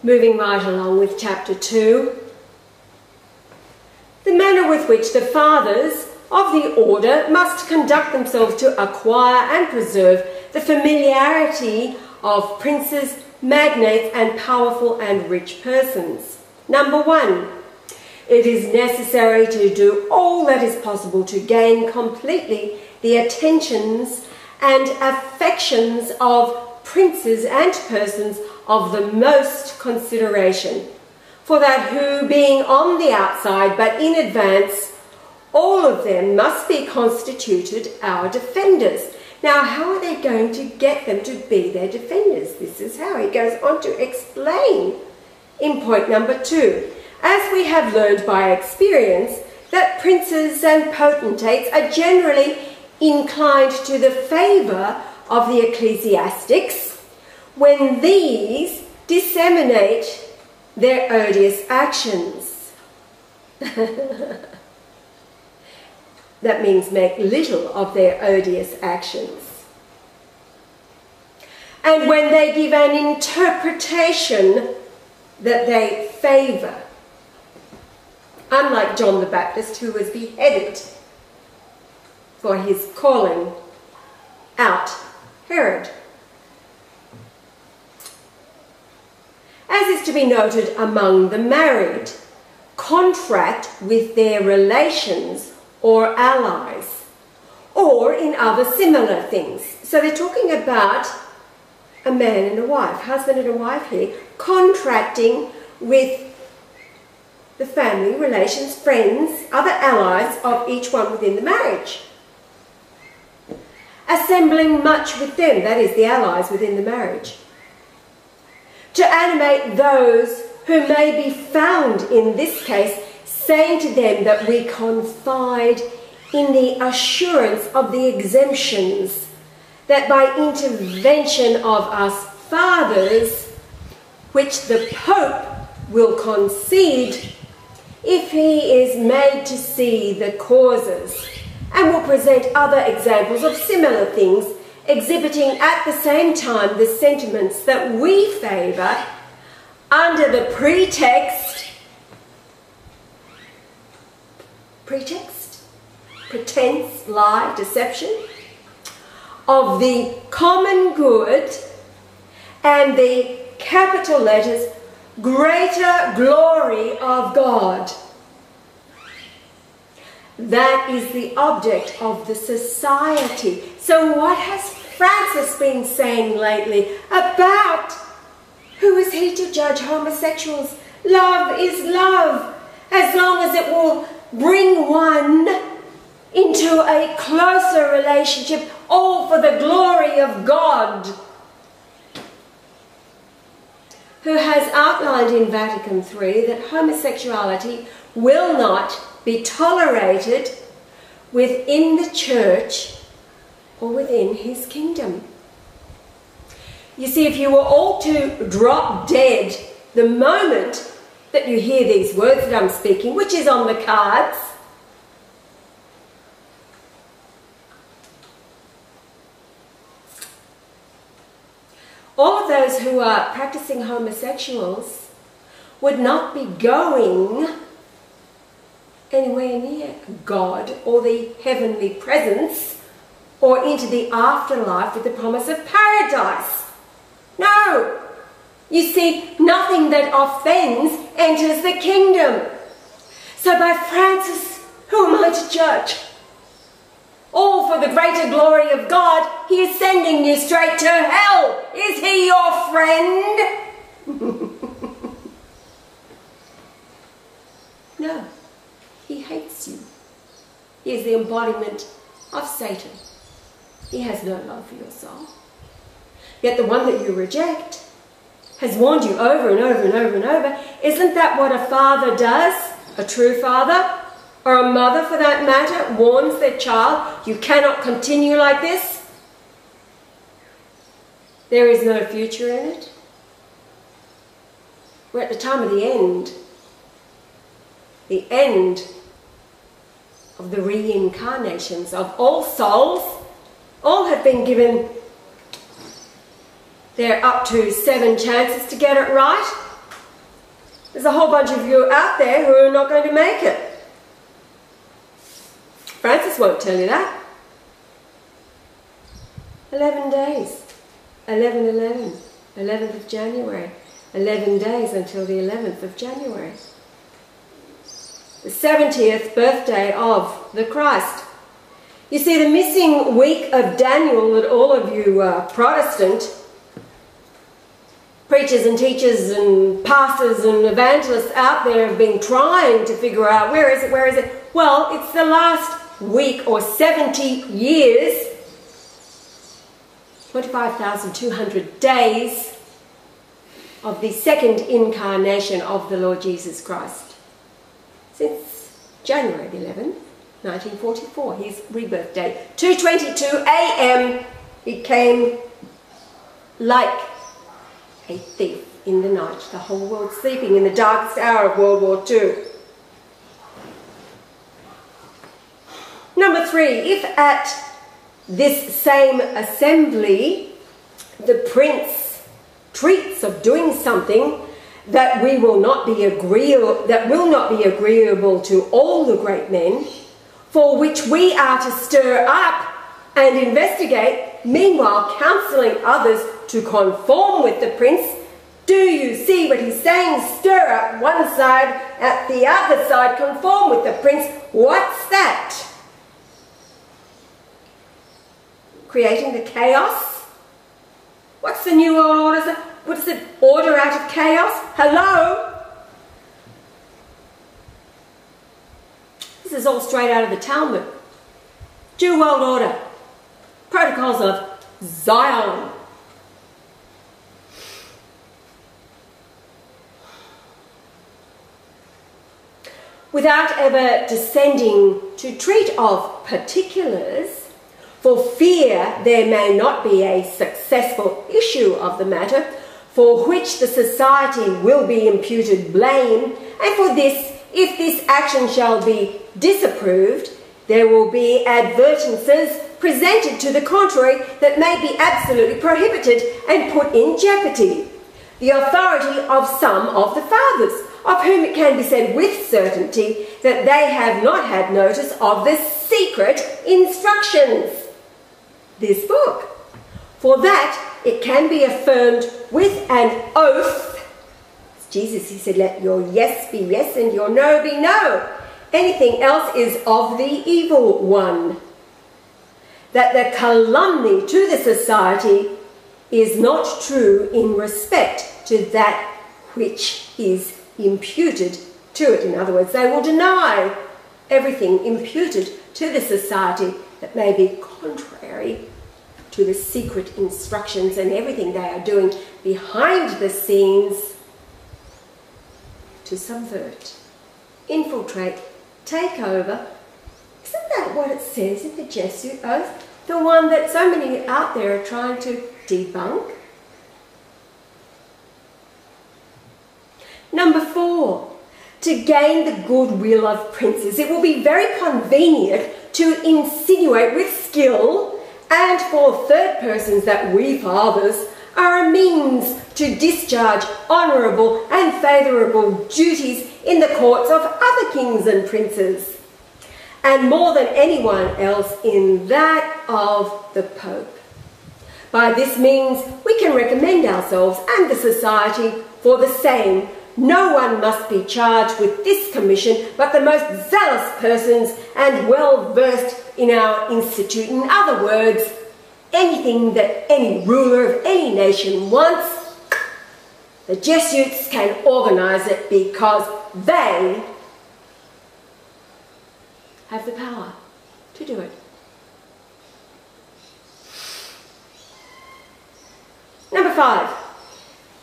Moving right along with chapter 2. The manner with which the fathers of the order must conduct themselves to acquire and preserve the familiarity of princes, magnates, and powerful and rich persons. Number 1, it is necessary to do all that is possible to gain completely the attentions and affections of princes and persons of the most consideration, for that who, being on the outside but in advance, all of them must be constituted our defenders. Now, how are they going to get them to be their defenders? This is how he goes on to explain in point number 2. As we have learned by experience that princes and potentates are generally inclined to the favour of the ecclesiastics when these disseminate their odious actions. That means make little of their odious actions. And when they give an interpretation that they favour. Unlike John the Baptist, who was beheaded for his calling out Herod. As is to be noted among the married, contract with their relations or allies, or in other similar things. So they're talking about a man and a wife, husband and a wife here, contracting with the family, relations, friends, other allies of each one within the marriage. Assembling much with them, that is, the allies within the marriage, to animate those who may be found in this case, saying to them that we confide in the assurance of the exemptions, that by intervention of us fathers, which the Pope will concede if he is made to see the causes, and will present other examples of similar things, exhibiting at the same time the sentiments that we favour under the pretense, lie, deception, of the common good and the capital letters greater glory of God. That is the object of the society. So what has Francis been saying lately about who is he to judge homosexuals? Love is love, as long as it will bring one into a closer relationship, all for the glory of God, who has outlined in Vatican III that homosexuality will not be tolerated within the church or within his kingdom. You see, if you were all to drop dead the moment that you hear these words that I'm speaking, which is on the cards, all of those who are practicing homosexuals would not be going anywhere near God or the heavenly presence or into the afterlife with the promise of paradise. No! You see, nothing that offends enters the kingdom. So by Francis, who am I to judge? All for the greater glory of God, he is sending you straight to hell. Is he your friend? No, he hates you. He is the embodiment of Satan. He has no love for your soul. Yet the one that you reject has warned you over and over and over and over. Isn't that what a father does? A true father? Or a mother, for that matter, warns their child, you cannot continue like this. There is no future in it. We're at the time of the end of the reincarnations of all souls. All have been given, they're up to 7 chances to get it right. There's a whole bunch of you out there who are not going to make it. Francis won't tell you that. 11 days. 11/11. 11th of January. 11 days until the 11th of January. The 70th birthday of the Christ. You see, the missing week of Daniel that all of you Protestant preachers and teachers and pastors and evangelists out there have been trying to figure out, where is it? Well, it's the last week or 70 years, 25,200 days of the second incarnation of the Lord Jesus Christ. Since January 11th, 1944, his rebirth date. 2:22 a.m. he came like a thief in the night, the whole world sleeping in the darkest hour of World War II. Number 3, if at this same assembly the prince treats of doing something that will not be agreeable to all the great men, for which we are to stir up and investigate, meanwhile counselling others to conform with the prince. Do you see what he's saying? Stir up one side, at the other side conform with the prince. What's that? Creating the chaos? What's the New World Order? What is it? Order out of chaos? Hello? This is all straight out of the Talmud. New World Order. Protocols of Zion. Without ever descending to treat of particulars, for fear there may not be a successful issue of the matter, for which the society will be imputed blame, and for this, if this action shall be disapproved, there will be advertences presented to the contrary that may be absolutely prohibited and put in jeopardy the authority of some of the fathers, of whom it can be said with certainty that they have not had notice of the secret instructions, this book. For that it can be affirmed with an oath. Jesus, he said, let your yes be yes and your no be no. Anything else is of the evil one. That the calumny to the society is not true in respect to that which is imputed to it. In other words, they will deny everything imputed to the society that may be contrary to the secret instructions and everything they are doing behind the scenes to subvert, infiltrate, take over. Isn't that what it says in the Jesuit oath? The one that so many out there are trying to debunk? Number 4, to gain the goodwill of princes. It will be very convenient to insinuate with skill and for third persons that we fathers are a means to discharge honourable and favourable duties in the courts of other kings and princes, and more than anyone else in that of the Pope. By this means we can recommend ourselves and the society for the same. No one must be charged with this commission but the most zealous persons and well versed in our institute. In other words, anything that any ruler of any nation wants, the Jesuits can organise it because they have the power to do it. Number 5,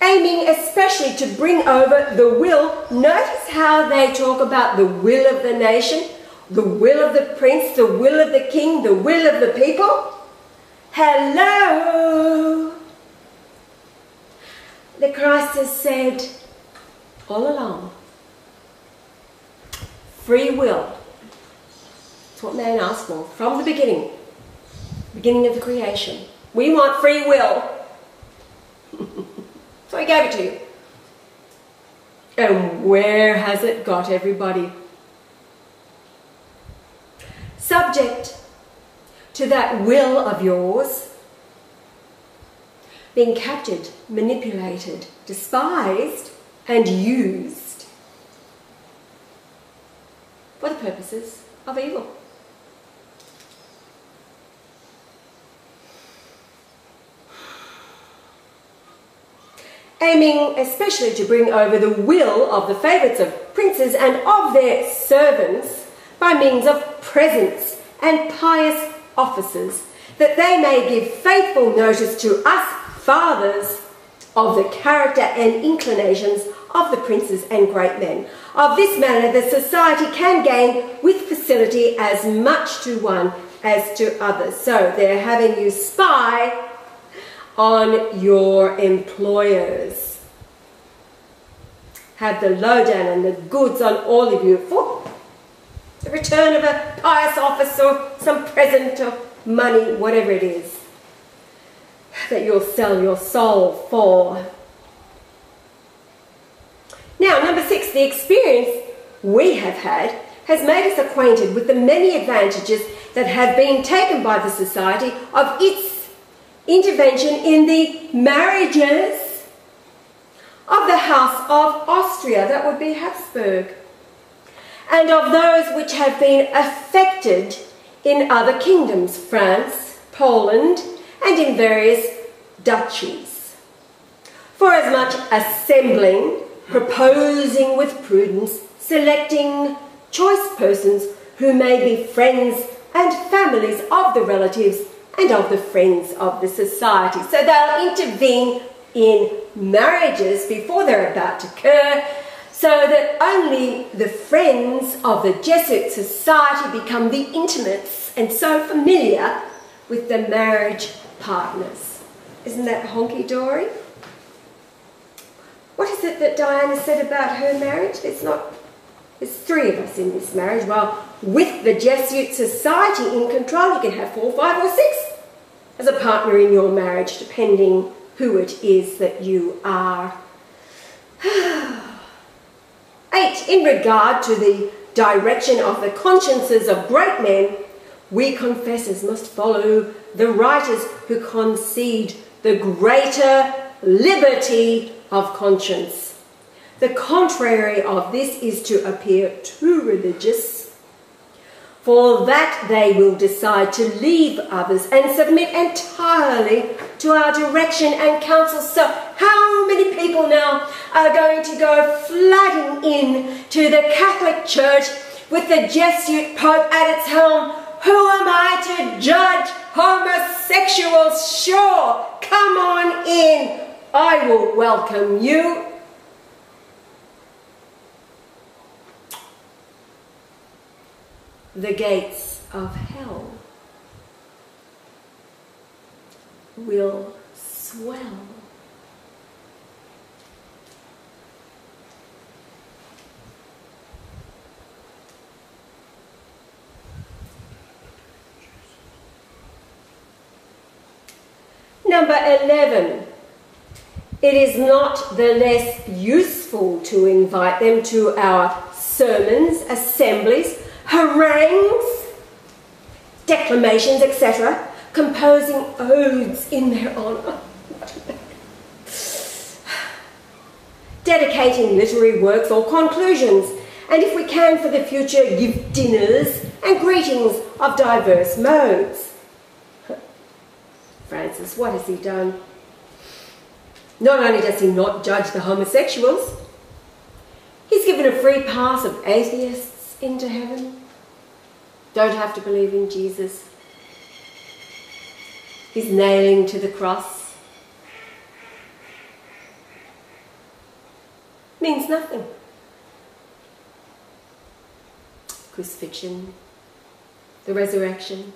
aiming especially to bring over the will. Notice how they talk about the will of the nation, the will of the prince, the will of the king, the will of the people. Hello! The Christ has said all along, free will. It's what man asked for from the beginning of the creation. We want free will. So he gave it to you. And where has it got everybody? Subject to that will of yours, being captured, manipulated, despised, and used for the purposes of evil. Aiming especially to bring over the will of the favourites of princes and of their servants by means of presents and pious offices, that they may give faithful notice to us fathers of the character and inclinations of the princes and great men. Of this manner the society can gain with facility as much to one as to others. So they're having you spy on your employers. Have the lowdown and the goods on all of you for the return of a pious office or some present or money, whatever it is, that you'll sell your soul for. Now, number 6, the experience we have had has made us acquainted with the many advantages that have been taken by the society of its intervention in the marriages of the House of Austria, that would be Habsburg, and of those which have been affected in other kingdoms, France, Poland, and in various duchies. Forasmuch assembling, proposing with prudence, selecting choice persons who may be friends and families of the relatives and of the friends of the society. So they'll intervene in marriages before they're about to occur, so that only the friends of the Jesuit society become the intimates and so familiar with the marriage partners. Isn't that honky-dory? What is it that Diana said about her marriage? There's 3 of us in this marriage. Well, with the Jesuit society in control, you can have 4, 5 or 6 as a partner in your marriage, depending who it is that you are. 8. In regard to the direction of the consciences of great men, we confessors must follow the writers who concede the greater liberty of conscience. The contrary of this is to appear too religious, for that they will decide to leave others and submit entirely to our direction and counsel. So how many people now are going to go flooding in to the Catholic Church with the Jesuit Pope at its helm? Who am I to judge homosexuals? Sure, come on in. I will welcome you. The gates of hell will swell. Number 11. It is not the less useful to invite them to our sermons, assemblies, harangues, declamations, etc., composing odes in their honour, dedicating literary works or conclusions, and if we can for the future, give dinners and greetings of diverse modes. Francis, what has he done? Not only does he not judge the homosexuals, he's given a free pass of atheists into heaven. Don't have to believe in Jesus. He's nailing to the cross. Means nothing. Crucifixion, the resurrection.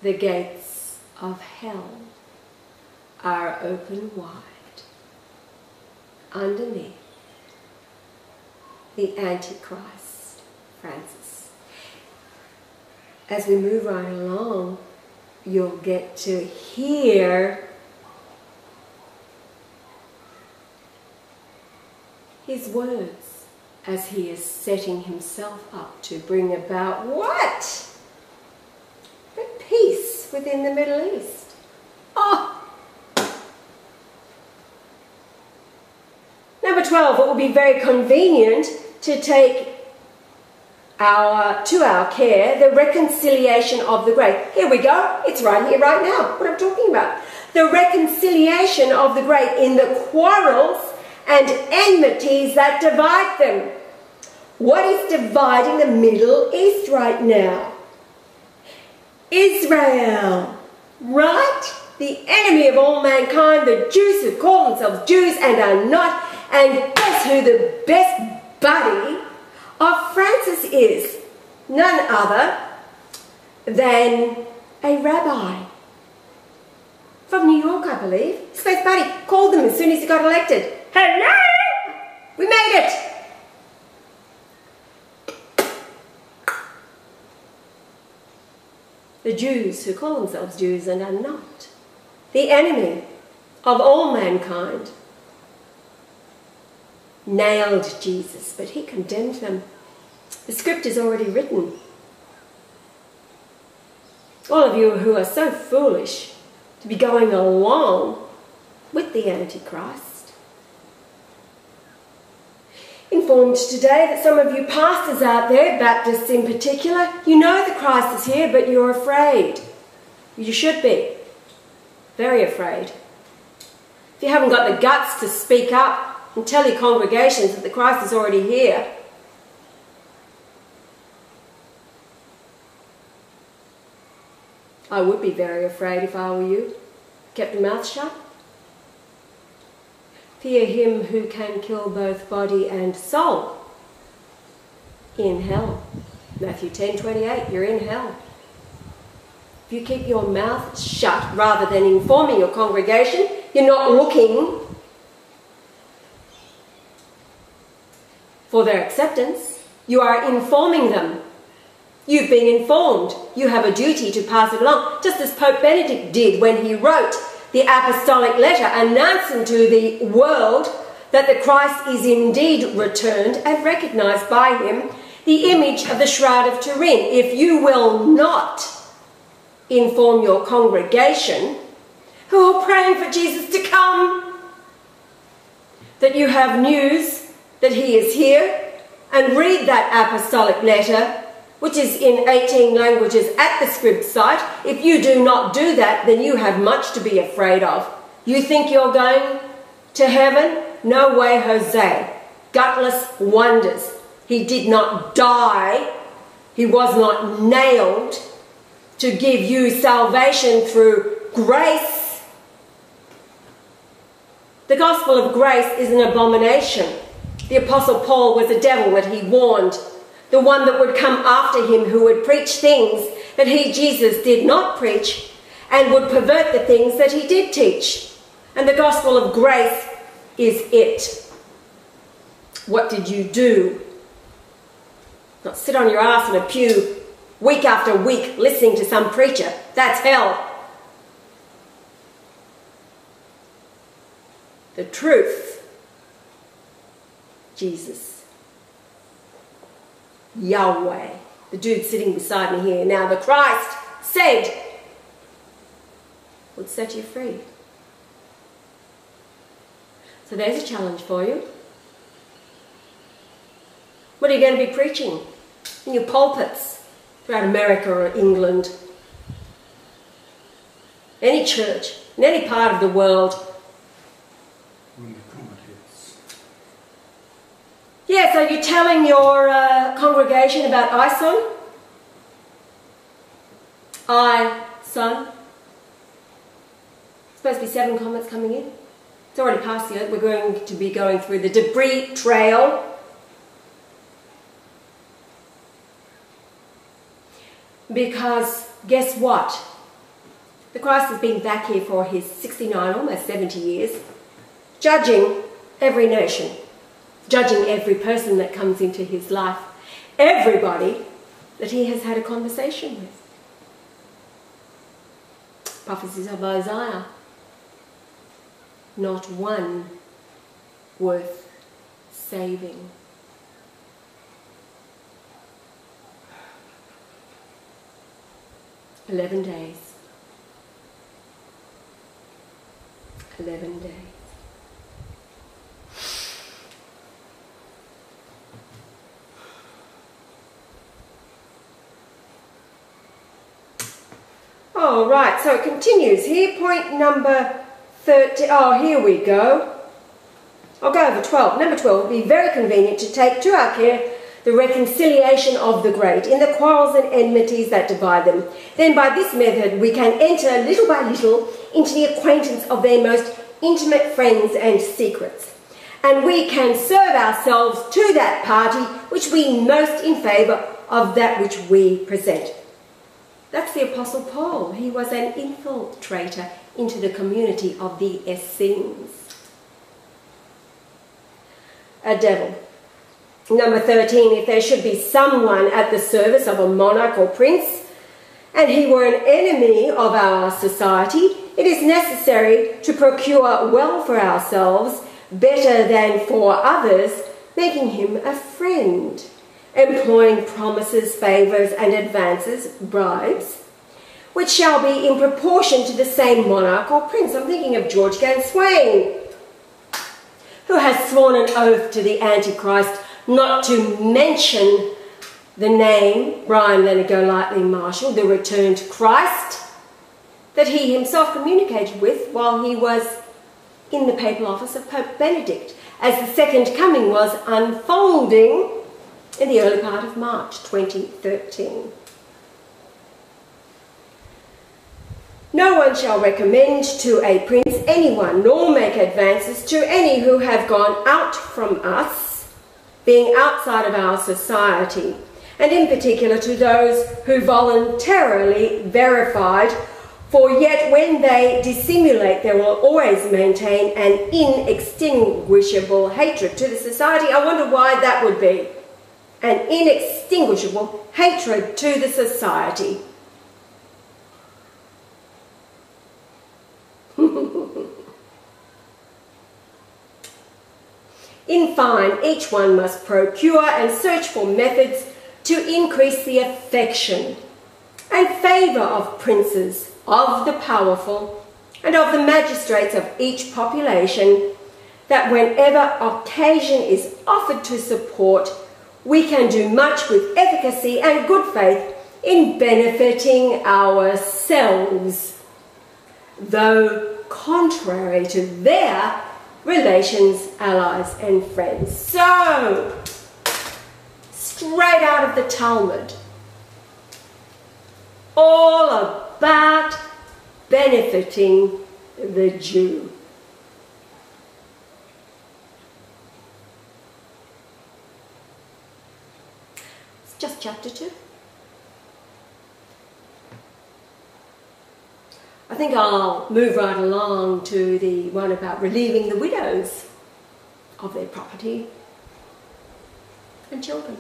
The gates of hell are open wide. Underneath, the Antichrist, Francis. As we move right along, you'll get to hear his words as he is setting himself up to bring about what? The peace within the Middle East. Oh! Number 12, it will be very convenient to take to our care the reconciliation of the great. Here we go. It's right here, right now, what I'm talking about. The reconciliation of the great in the quarrels and enmities that divide them. What is dividing the Middle East right now? Israel, right? The enemy of all mankind, the Jews who call themselves Jews and are not. And guess who the best buddy of Francis is? None other than a rabbi from New York, I believe. His best buddy called them as soon as he got elected. Hello! We made it! The Jews who call themselves Jews and are not. The enemy of all mankind nailed Jesus, but he condemned them. The script is already written. All of you who are so foolish to be going along with the Antichrist. Informed today that some of you pastors out there, Baptists in particular, you know the Christ is here, but you're afraid. You should be. Very afraid. If you haven't got the guts to speak up and tell your congregations that the Christ is already here, I would be very afraid if I were you. Kept your mouth shut. Fear him who can kill both body and soul in hell. Matthew 10:28, you're in hell. If you keep your mouth shut rather than informing your congregation, you're not looking for their acceptance. You are informing them. You've been informed. You have a duty to pass it along, just as Pope Benedict did when he wrote the apostolic letter announcing to the world that the Christ is indeed returned and recognized by him, the image of the Shroud of Turin. If you will not inform your congregation, who are praying for Jesus to come, that you have news that he is here, and read that apostolic letter, which is in 18 languages at the script site. If you do not do that, then you have much to be afraid of. You think you're going to heaven? No way, Jose. Gutless wonders. He did not die. He was not nailed to give you salvation through grace. The gospel of grace is an abomination. The Apostle Paul was a devil that he warned. The one that would come after him, who would preach things that he, Jesus, did not preach, and would pervert the things that he did teach. And the gospel of grace is it. What did you do? Not sit on your ass in a pew week after week listening to some preacher. That's hell. The truth. Jesus. Yahweh, the dude sitting beside me here now, the Christ said would set you free. So there's a challenge for you. What are you going to be preaching in your pulpits throughout America or England? Any church, in any part of the world. Yes, are you telling your congregation about iSon? iSon. Supposed to be 7 comets coming in. It's already past the Earth. We're going to be going through the debris trail. Because guess what? The Christ has been back here for his 69, almost 70 years, judging every nation. Judging every person that comes into his life, everybody that he has had a conversation with. prophecies of Isaiah. Not one worth saving. "11 days. 11 days. Oh, right, so it continues here. Point number 30. Oh, here we go. I'll go over 12. Number 12, be very convenient to take to our care the reconciliation of the great in the quarrels and enmities that divide them. Then by this method we can enter little by little into the acquaintance of their most intimate friends and secrets. And we can serve ourselves to that party which we most in favour of that which we present." That's the Apostle Paul. He was an infiltrator into the community of the Essenes. A devil. Number 13, if there should be someone at the service of a monarch or prince, and he were an enemy of our society, it is necessary to procure well for ourselves, better than for others, making him a friend, employing promises, favours, and advances, bribes, which shall be in proportion to the same monarch or prince. I'm thinking of George Ganswain, who has sworn an oath to the Antichrist not to mention the name Brian Leonard Golightly Marshall, the returned Christ, that he himself communicated with while he was in the papal office of Pope Benedict, as the second coming was unfolding in the early part of March 2013. "No one shall recommend to a prince anyone, nor make advances to any who have gone out from us, being outside of our society, and in particular to those who voluntarily verified, for yet when they dissimulate they will always maintain an inextinguishable hatred to the society." I wonder why that would be. An inextinguishable hatred to the society. In fine, each one must procure and search for methods to increase the affection and favour of princes, of the powerful, and of the magistrates of each population, that whenever occasion is offered to support, we can do much with efficacy and good faith in benefiting ourselves, though contrary to their relations, allies, and friends. So, straight out of the Talmud, all about benefiting the Jew. It's just chapter 2. I think I'll move right along to the one about relieving the widows of their property and children.